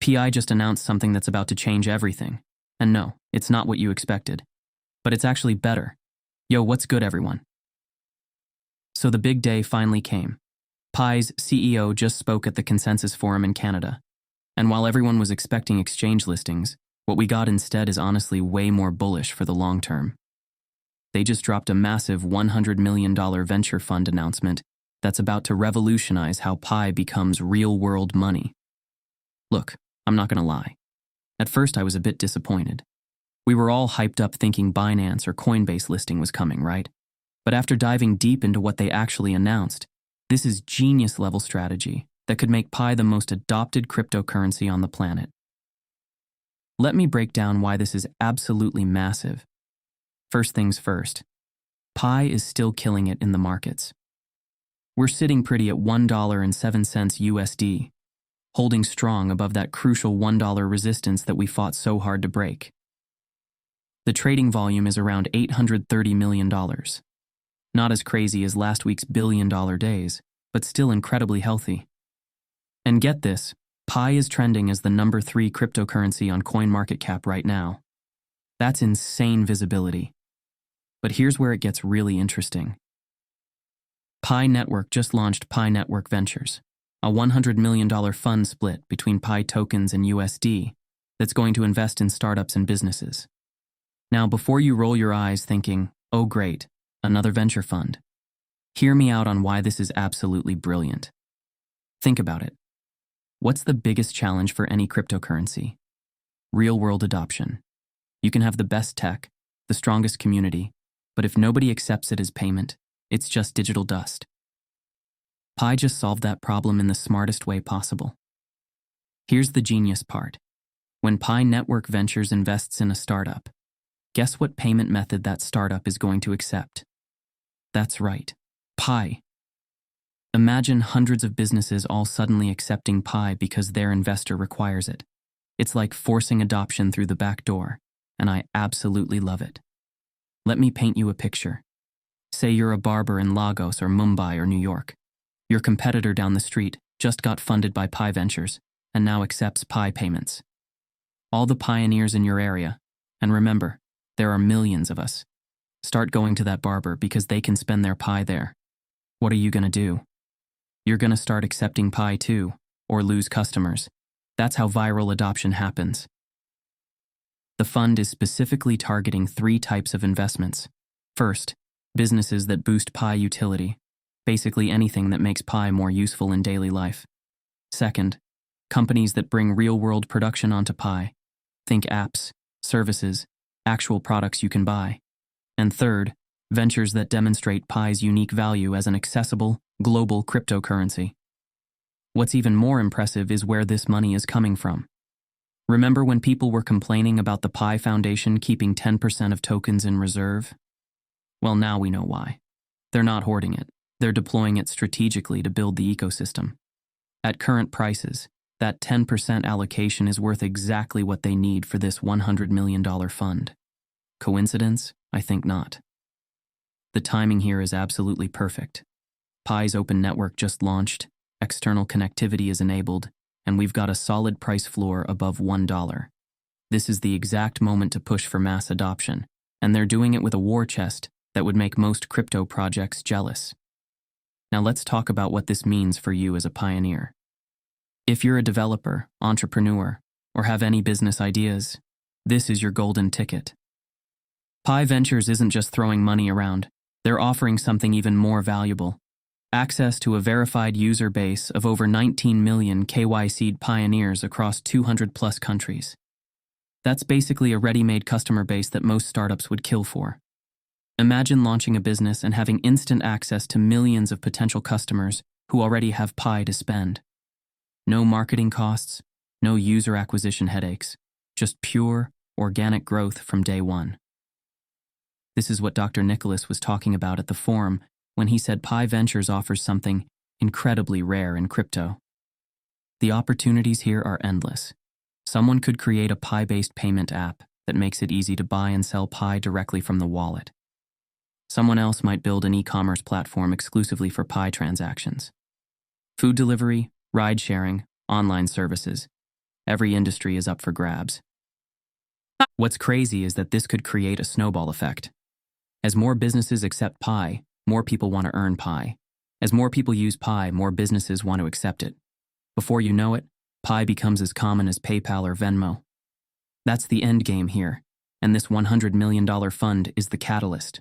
PI just announced something that's about to change everything. And no, it's not what you expected. But it's actually better. Yo, what's good, everyone? So the big day finally came. PI's CEO just spoke at the Consensus Forum in Canada. And while everyone was expecting exchange listings, what we got instead is honestly way more bullish for the long term. They just dropped a massive $100 million venture fund announcement that's about to revolutionize how PI becomes real-world money. Look, I'm not gonna lie. At first I was a bit disappointed. We were all hyped up thinking Binance or Coinbase listing was coming, right? But after diving deep into what they actually announced, this is genius-level strategy that could make PI the most adopted cryptocurrency on the planet. Let me break down why this is absolutely massive. First things first, PI is still killing it in the markets. We're sitting pretty at $1.07 USD, holding strong above that crucial $1 resistance that we fought so hard to break. The trading volume is around $830 million. Not as crazy as last week's billion-dollar days, but still incredibly healthy. And get this, PI is trending as the number 3 cryptocurrency on CoinMarketCap right now. That's insane visibility. But here's where it gets really interesting. PI Network just launched PI Network Ventures, a $100 million fund split between PI tokens and USD that's going to invest in startups and businesses. Now, before you roll your eyes thinking, oh great, another venture fund, hear me out on why this is absolutely brilliant. Think about it. What's the biggest challenge for any cryptocurrency? Real-world adoption. You can have the best tech, the strongest community, but if nobody accepts it as payment, it's just digital dust. PI just solved that problem in the smartest way possible. Here's the genius part. When PI Network Ventures invests in a startup, guess what payment method that startup is going to accept? That's right, PI. Imagine hundreds of businesses all suddenly accepting PI because their investor requires it. It's like forcing adoption through the back door, and I absolutely love it. Let me paint you a picture. Say you're a barber in Lagos or Mumbai or New York. Your competitor down the street just got funded by PI Ventures and now accepts PI payments. All the pioneers in your area, and remember, there are millions of us, start going to that barber because they can spend their PI there. What are you gonna do? You're gonna start accepting PI too, or lose customers. That's how viral adoption happens. The fund is specifically targeting 3 types of investments. First, businesses that boost PI utility, basically anything that makes PI more useful in daily life. Second, companies that bring real-world production onto PI. Think apps, services, actual products you can buy. And third, ventures that demonstrate PI's unique value as an accessible, global cryptocurrency. What's even more impressive is where this money is coming from. Remember when people were complaining about the PI Foundation keeping 10% of tokens in reserve? Well, now we know why. They're not hoarding it. They're deploying it strategically to build the ecosystem. At current prices, that 10% allocation is worth exactly what they need for this $100 million fund. Coincidence? I think not. The timing here is absolutely perfect. PI's open network just launched, external connectivity is enabled, and we've got a solid price floor above $1. This is the exact moment to push for mass adoption, and they're doing it with a war chest that would make most crypto projects jealous. Now let's talk about what this means for you as a pioneer. If you're a developer, entrepreneur, or have any business ideas, this is your golden ticket. PI Ventures isn't just throwing money around, they're offering something even more valuable. Access to a verified user base of over 19 million KYC'd pioneers across 200+ countries. That's basically a ready-made customer base that most startups would kill for. Imagine launching a business and having instant access to millions of potential customers who already have PI to spend. No marketing costs, no user acquisition headaches, just pure, organic growth from day one. This is what Dr. Nicholas was talking about at the forum when he said PI Ventures offers something incredibly rare in crypto. The opportunities here are endless. Someone could create a PI-based payment app that makes it easy to buy and sell PI directly from the wallet. Someone else might build an e-commerce platform exclusively for PI transactions. Food delivery, ride-sharing, online services. Every industry is up for grabs. What's crazy is that this could create a snowball effect. As more businesses accept Pi, more people want to earn Pi. As more people use Pi, more businesses want to accept it. Before you know it, Pi becomes as common as PayPal or Venmo. That's the end game here, and this $100 million fund is the catalyst.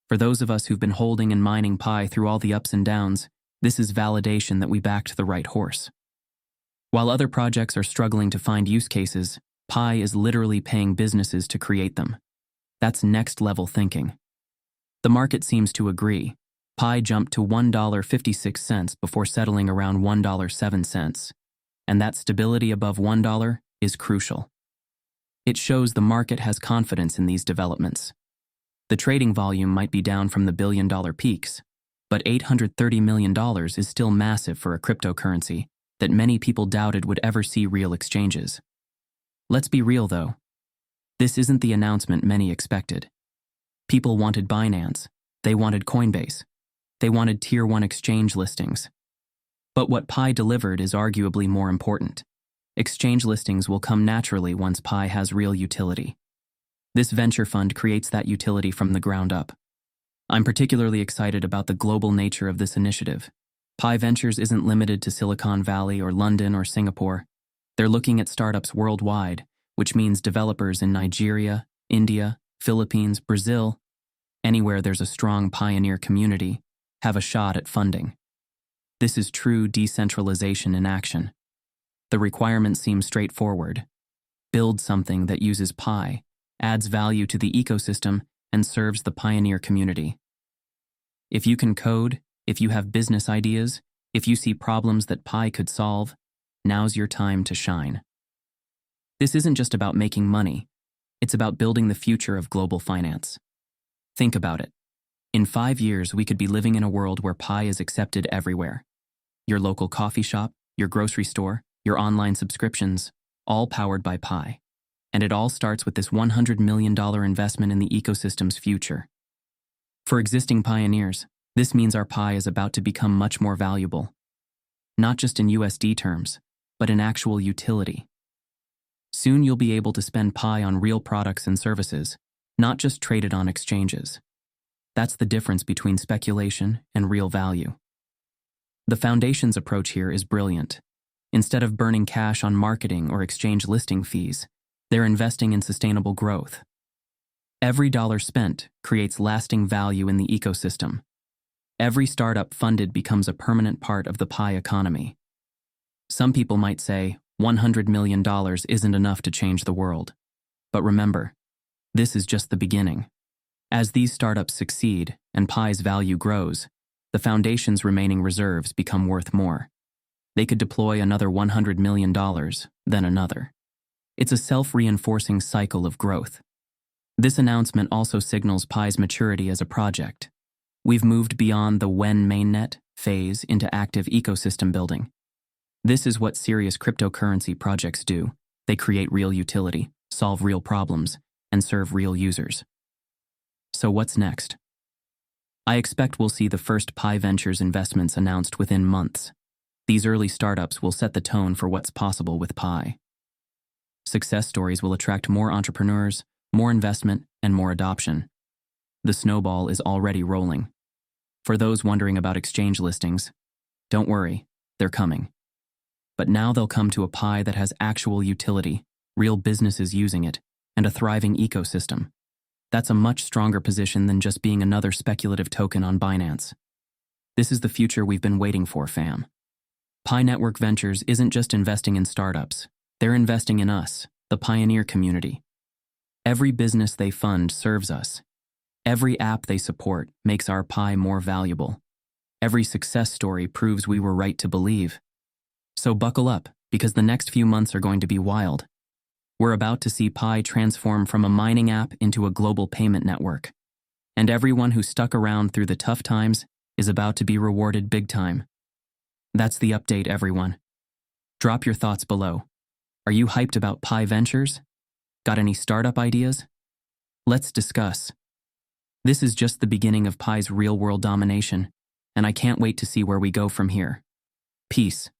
For those of us who've been holding and mining Pi through all the ups and downs, this is validation that we backed the right horse. While other projects are struggling to find use cases, Pi is literally paying businesses to create them. That's next-level thinking. The market seems to agree. Pi jumped to $1.56 before settling around $1.07, and that stability above $1 is crucial. It shows the market has confidence in these developments. The trading volume might be down from the billion-dollar peaks, but $830 million is still massive for a cryptocurrency that many people doubted would ever see real exchanges. Let's be real, though. This isn't the announcement many expected. People wanted Binance. They wanted Coinbase. They wanted Tier 1 exchange listings. But what Pi delivered is arguably more important. Exchange listings will come naturally once Pi has real utility. This venture fund creates that utility from the ground up. I'm particularly excited about the global nature of this initiative. Pi Ventures isn't limited to Silicon Valley or London or Singapore. They're looking at startups worldwide, which means developers in Nigeria, India, Philippines, Brazil, anywhere there's a strong pioneer community, have a shot at funding. This is true decentralization in action. The requirement seems straightforward. Build something that uses Pi, adds value to the ecosystem, and serves the pioneer community. If you can code, if you have business ideas, if you see problems that Pi could solve, now's your time to shine. This isn't just about making money. It's about building the future of global finance. Think about it. In 5 years, we could be living in a world where Pi is accepted everywhere. Your local coffee shop, your grocery store, your online subscriptions, all powered by Pi. And it all starts with this $100 million investment in the ecosystem's future. For existing pioneers, this means our Pi is about to become much more valuable. Not just in USD terms, but in actual utility. Soon you'll be able to spend Pi on real products and services, not just traded on exchanges. That's the difference between speculation and real value. The Foundation's approach here is brilliant. Instead of burning cash on marketing or exchange listing fees, they're investing in sustainable growth. Every dollar spent creates lasting value in the ecosystem. Every startup funded becomes a permanent part of the Pi economy. Some people might say $100 million isn't enough to change the world. But remember, this is just the beginning. As these startups succeed and Pi's value grows, the Foundation's remaining reserves become worth more. They could deploy another $100 million, then another. It's a self-reinforcing cycle of growth. This announcement also signals Pi's maturity as a project. We've moved beyond the when mainnet phase into active ecosystem building. This is what serious cryptocurrency projects do. They create real utility, solve real problems, and serve real users. So what's next? I expect we'll see the first Pi Ventures investments announced within months. These early startups will set the tone for what's possible with Pi. Success stories will attract more entrepreneurs, more investment, and more adoption. The snowball is already rolling. For those wondering about exchange listings, don't worry, they're coming. But now they'll come to a Pi that has actual utility, real businesses using it, and a thriving ecosystem. That's a much stronger position than just being another speculative token on Binance. This is the future we've been waiting for, fam. Pi Network Ventures isn't just investing in startups. They're investing in us, the pioneer community. Every business they fund serves us. Every app they support makes our Pi more valuable. Every success story proves we were right to believe. So buckle up, because the next few months are going to be wild. We're about to see Pi transform from a mining app into a global payment network. And everyone who stuck around through the tough times is about to be rewarded big time. That's the update, everyone. Drop your thoughts below. Are you hyped about Pi Ventures? Got any startup ideas? Let's discuss. This is just the beginning of Pi's real-world domination, and I can't wait to see where we go from here. Peace.